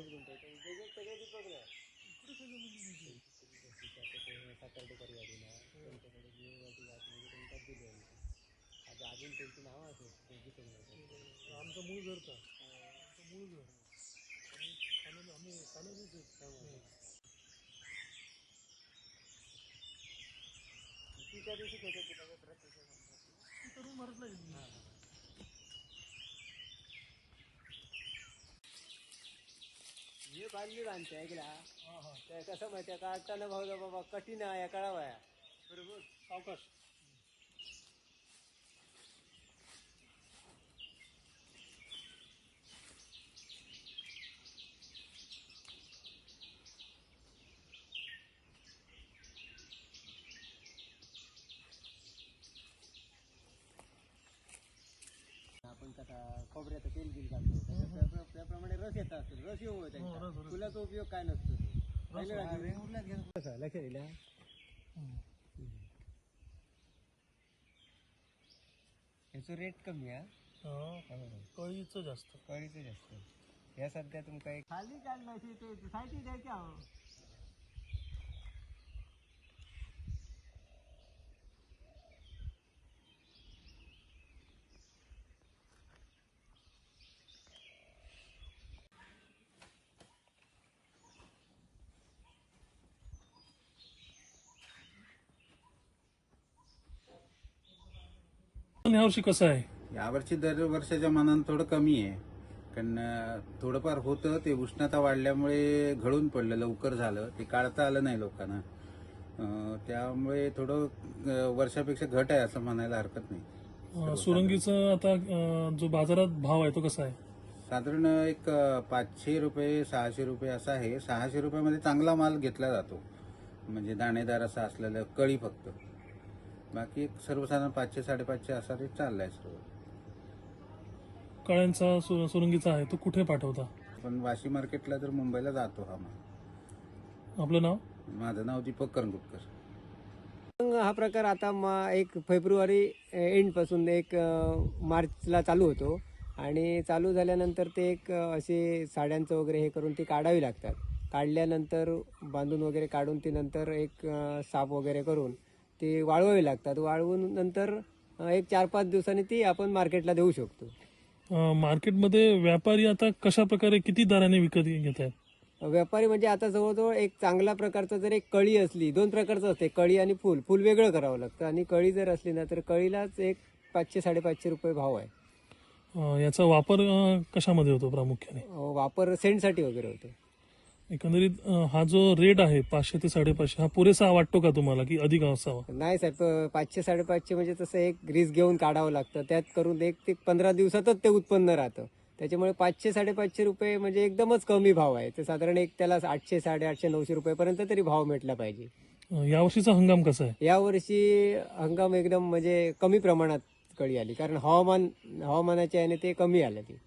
बावीस गुंठे सगळे दीपक नाही सातार्डे परिवारी ना त्यांच्याकडे निवडती म्हणजे त्यांच्यात दिली आता अजून त्यांची नावं असेल आमचं मूळ घर का आमचं मूळ घर आम्ही त्या दिवशी करून मरत नाही हे बांधली बांधते ऐकला ते कसं माहिती आहे का आत्ताना भाऊ बाबा कठीण आहे कळावा बरोबर सावकाश आपण कसा खोबऱ्याचं तेल बिल घालतो त्याप्रमाणे रस येत असतो रस येऊ त्यांचा फुलाचा उपयोग काय नसतो लक्ष दिल्या याचं रेट कमी आहे कळीचं जास्त या सध्या तुमका एक खाली काय माहिती ते साहित्य द्यायचं यावर्षी कसं आहे यावर्षी दरवर्षाच्या मानानं थोडं कमी आहे कारण थोडंफार होतं ते उष्णता वाढल्यामुळे घडून पडलं लवकर झालं ते काढता आलं नाही लोकांना त्यामुळे थोडं वर्षापेक्षा घट आहे असं म्हणायला हरकत नाही. सुरंगीचा आता जो बाजारात भाव आहे तो कसा आहे साधारण एक 500 रुपये 600 रुपये असा आहे. 600 रुपयामध्ये चांगला माल घेतला जातो म्हणजे दाणेदार असा असलेलं कळी फक्त बाकी सर्वसाधारण 500 550 असा रेट चाललाय सर्व. कळ्यांचा सुरंगीचा आहे तो कुठे पाठवता पण वाशी मार्केटला तर मुंबईला जातो हा माल. आपलं नाव माझं नाव दीपक करंगुटकर. हा प्रकार आता 1 फेब्रुवारी एंड पासून 1 मार्चला चालू होतो आणि चालू झाल्यानंतर ते एक असे साड्यांचं वगैरे हे करून ती काढावी लागतात. काढल्यानंतर बांधून वगैरे काढून ती नंतर एक साफ वगैरे करून ती वाळवावी लागतात. वाळवून नंतर एक 4-5 दिवसांनी ती आपण मार्केटला देऊ शकतो. मार्केटमध्ये व्यापारी आता कशा प्रकारे किती दराने विकत घेत आहेत. व्यापारी म्हणजे आता जवळजवळ एक चांगल्या प्रकारचं जर एक कळी असली 2 प्रकारचं असते कळी आणि फुल वेगळं करावं लागतं आणि कळी जर असली ना तर कळीलाच एक 500-550 रुपये भाव आहे. याचा वापर कशामध्ये होतो प्रामुख्याने वापर सेंटसाठी वगैरे होतो. एकंदरीत हा जो रेट आहे 500 ते 550 हा पुरेसा वाटतो का तुम्हाला की अधिक असावा. नाही साहेब 500-550 म्हणजे तसं एक ग्रीस घेऊन काढावं लागतं त्यात करून 1 ते 15 दिवसातच ते उत्पन्न राहतं त्याच्यामुळे 500-550 रुपये म्हणजे एकदमच कमी भाव आहे. तर साधारण एक त्याला 800 850 900 रुपयेपर्यंत तरी भाव भेटला पाहिजे. यावर्षीचा हंगाम कसा आहे. यावर्षी हंगाम एकदम म्हणजे कमी प्रमाणात कळी आली कारण हवामानाच्या याने ते कमी आलं ती